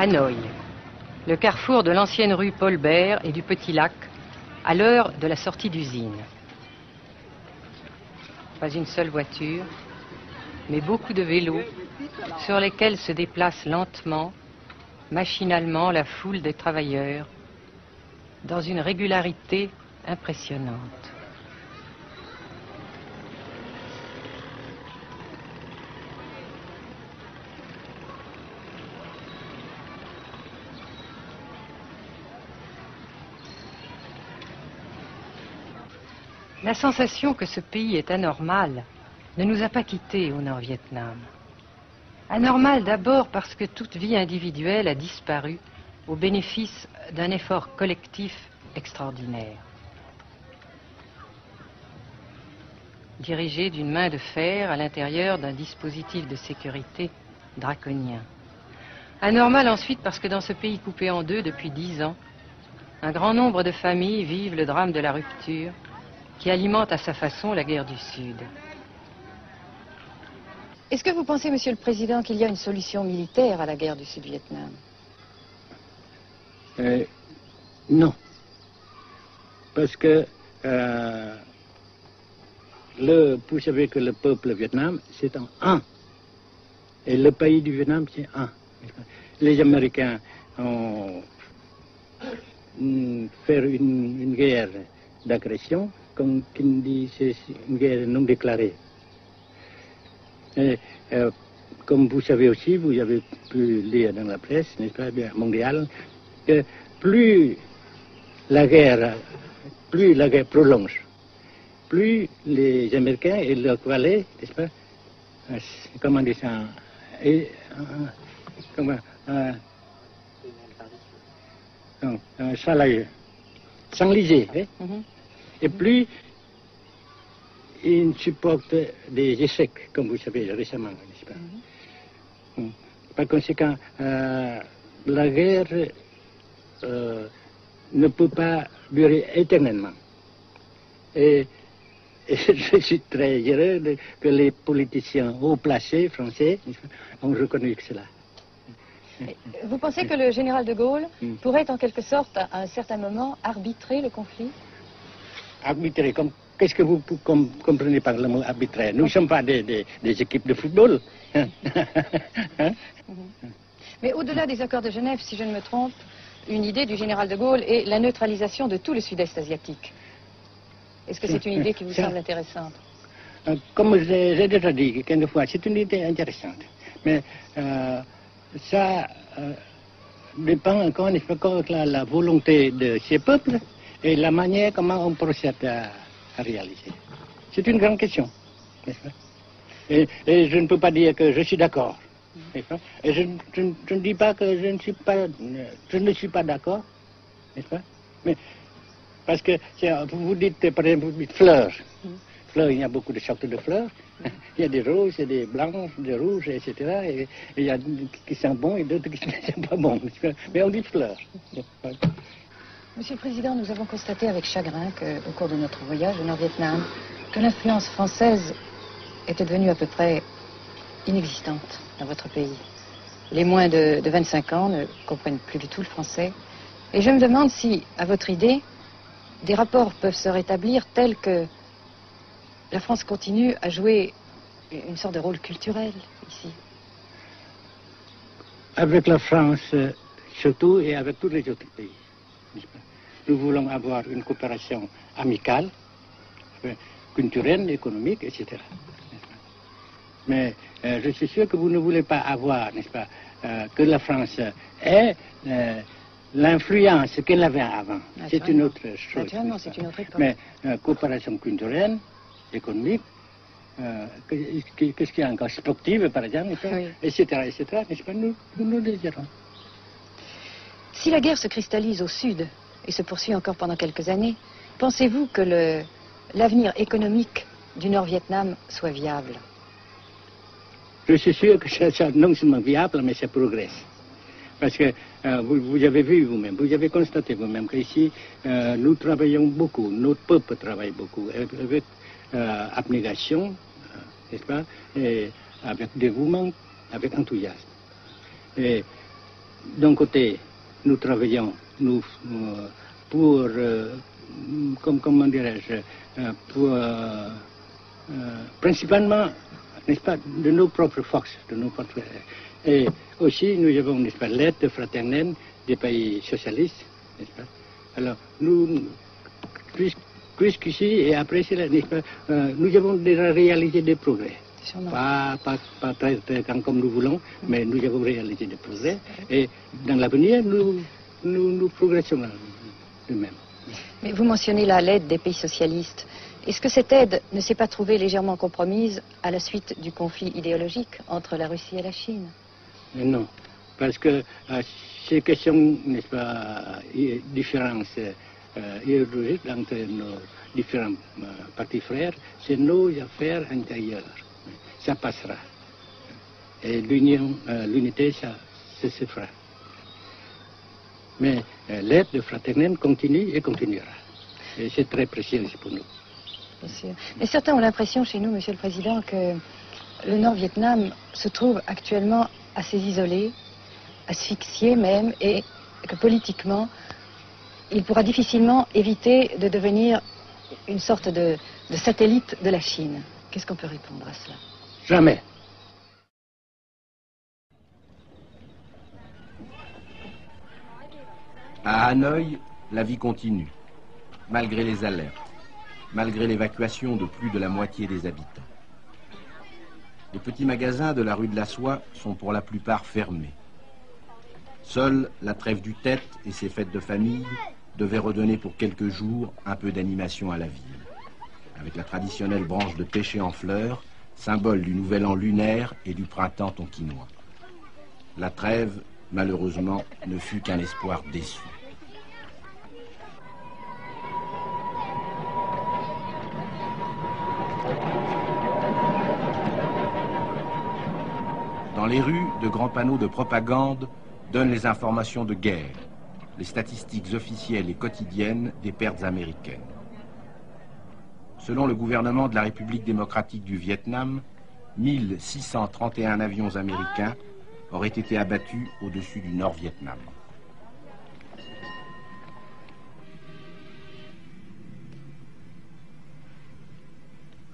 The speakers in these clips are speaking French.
Hanoï, le carrefour de l'ancienne rue Paul Bert et du Petit Lac, à l'heure de la sortie d'usine. Pas une seule voiture, mais beaucoup de vélos sur lesquels se déplace lentement, machinalement la foule des travailleurs, dans une régularité impressionnante. La sensation que ce pays est anormal ne nous a pas quittés au Nord-Vietnam. Anormal d'abord parce que toute vie individuelle a disparu au bénéfice d'un effort collectif extraordinaire. Dirigé d'une main de fer à l'intérieur d'un dispositif de sécurité draconien. Anormal ensuite parce que dans ce pays coupé en deux depuis 10 ans, un grand nombre de familles vivent le drame de la rupture qui alimente à sa façon la guerre du Sud. Est-ce que vous pensez, Monsieur le Président, qu'il y a une solution militaire à la guerre du Sud-Vietnam? Non. Parce que vous savez que le peuple Vietnam, c'est un. Et le pays du Vietnam, c'est un. Les Américains ont fait une guerre d'agression, comme qui dit, c'est une guerre non déclarée. Et, comme vous savez aussi, vous avez pu lire dans la presse, n'est-ce pas, mondiale, que plus la guerre prolonge, plus les Américains et leurs valets, n'est-ce pas, comment dire ça, s'enliser, hein? Et plus ils supportent des échecs, comme vous savez récemment, n'est-ce pas? Par conséquent, la guerre ne peut pas durer éternellement. Et je suis très heureux que les politiciens haut placés français ont reconnu cela. Vous pensez que le général de Gaulle pourrait en quelque sorte, à un certain moment, arbitrer le conflit? Arbitrer, qu'est-ce que vous comprenez par le mot arbitraire? Nous ne sommes pas des équipes de football. Hein? Mais au-delà des accords de Genève, si je ne me trompe, une idée du général de Gaulle est la neutralisation de tout le sud-est asiatique. Est-ce que c'est une idée qui vous semble intéressante? Comme j'ai déjà dit quelquefois, c'est une idée intéressante. Mais ça dépend encore une fois de la volonté de ces peuples et la manière comment on procède à réaliser. C'est une grande question, n'est-ce pas? Et je ne peux pas dire que je suis d'accord. Et je ne dis pas que je ne suis pas d'accord, n'est-ce pas? Mais parce que vous dites, par exemple, vous dites fleurs. Fleurs, il y a beaucoup de sortes de fleurs. Il y a des roses, il y a des blanches, des rouges, etc. Et il y a qui sont bons et d'autres qui ne sont pas bons. Mais on dit fleurs. Monsieur le Président, nous avons constaté avec chagrin qu'au cours de notre voyage au Nord-Vietnam, que l'influence française était devenue à peu près inexistante dans votre pays. Les moins de 25 ans ne comprennent plus du tout le français. Et je me demande si, à votre idée, des rapports peuvent se rétablir tels que la France continue à jouer une sorte de rôle culturel ici. Avec la France, surtout, et avec tous les autres pays. Nous voulons avoir une coopération amicale, culturelle, économique, etc. Mais je suis sûr que vous ne voulez pas avoir, n'est-ce pas, que la France ait l'influence qu'elle avait avant. C'est une autre chose. Naturellement, c'est une autre époque. Mais coopération culturelle, économique, qu'est-ce qu'il y a encore, sportive par exemple, oui. etc., n'est-ce pas, nous le désirons. Si la guerre se cristallise au sud et se poursuit encore pendant quelques années, pensez-vous que l'avenir économique du Nord-Vietnam soit viable? Je suis sûr que c'est non seulement viable, mais ça progresse. Parce que vous avez vu vous-même, vous avez constaté vous-même qu'ici, nous travaillons beaucoup, notre peuple travaille beaucoup, avec abnégation, n'est-ce pas, et avec dévouement, avec enthousiasme. Et d'un côté, nous travaillons pour, comment dirais-je, pour, principalement, n'est-ce pas, de nos propres forces, de nos propres... Et aussi, nous avons, n'est-ce pas, l'aide fraternelle des pays socialistes, n'est-ce pas. Alors, nous, jusqu'ici et après cela, n'est-ce pas, nous avons déjà réalisé des progrès. Pas très grand comme nous voulons, mais nous avons réalisé des progrès. Et dans l'avenir, nous progressons de même. Mais vous mentionnez là l'aide des pays socialistes. Est-ce que cette aide ne s'est pas trouvée légèrement compromise à la suite du conflit idéologique entre la Russie et la Chine? Non, parce que ces questions, n'est-ce pas, différences idéologiques entre nos différents partis frères, c'est nos affaires intérieures. Ça passera. Et l'unité, ça se fera. Mais l'aide fraternelle continue et continuera. Et c'est très précieux pour nous. Bien sûr. Mais certains ont l'impression chez nous, Monsieur le Président, que le Nord-Vietnam se trouve actuellement assez isolé, asphyxié même, et que politiquement, il pourra difficilement éviter de devenir une sorte de satellite de la Chine. Qu'est-ce qu'on peut répondre à cela? Jamais. À Hanoï, la vie continue, malgré les alertes, malgré l'évacuation de plus de la moitié des habitants. Les petits magasins de la rue de la Soie sont pour la plupart fermés. Seule la trêve du Tet et ses fêtes de famille devaient redonner pour quelques jours un peu d'animation à la ville, avec la traditionnelle branche de pêcher en fleurs, symbole du nouvel an lunaire et du printemps tonkinois. La trêve, malheureusement, ne fut qu'un espoir déçu. Dans les rues, de grands panneaux de propagande donnent les informations de guerre, les statistiques officielles et quotidiennes des pertes américaines. Selon le gouvernement de la République démocratique du Vietnam, 1631 avions américains auraient été abattus au-dessus du Nord-Vietnam.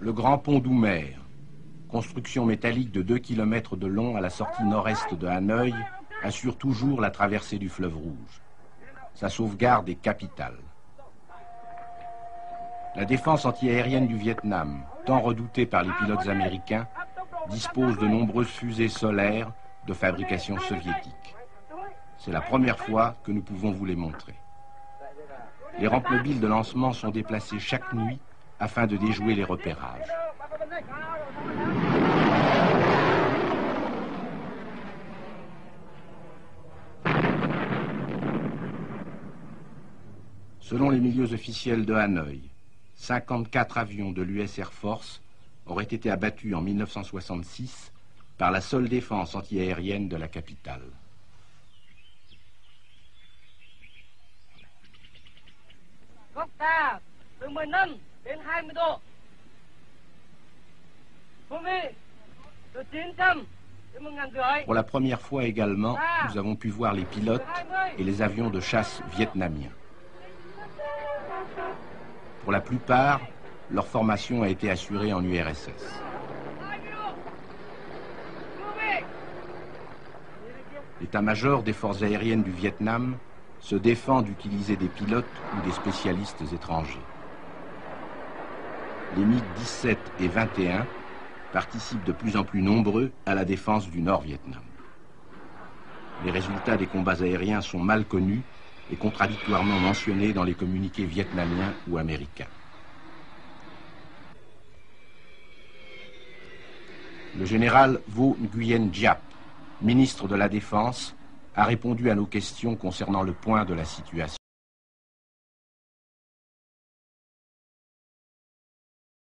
Le grand pont d'Oumer, construction métallique de 2 km de long à la sortie nord-est de Hanoï, assure toujours la traversée du fleuve Rouge. Sa sauvegarde est capitale. La défense antiaérienne du Vietnam, tant redoutée par les pilotes américains, dispose de nombreuses fusées solaires de fabrication soviétique. C'est la première fois que nous pouvons vous les montrer. Les rampes mobiles de lancement sont déplacées chaque nuit afin de déjouer les repérages. Selon les milieux officiels de Hanoï, 54 avions de l'US Air Force auraient été abattus en 1966 par la seule défense antiaérienne de la capitale. Pour la première fois également, nous avons pu voir les pilotes et les avions de chasse vietnamiens. Pour la plupart, leur formation a été assurée en URSS. L'état-major des forces aériennes du Vietnam se défend d'utiliser des pilotes ou des spécialistes étrangers. Les MiG-17 et 21 participent de plus en plus nombreux à la défense du Nord-Vietnam. Les résultats des combats aériens sont mal connus et contradictoirement mentionnés dans les communiqués vietnamiens ou américains. Le général Vo Nguyen Giap, ministre de la Défense, a répondu à nos questions concernant le point de la situation.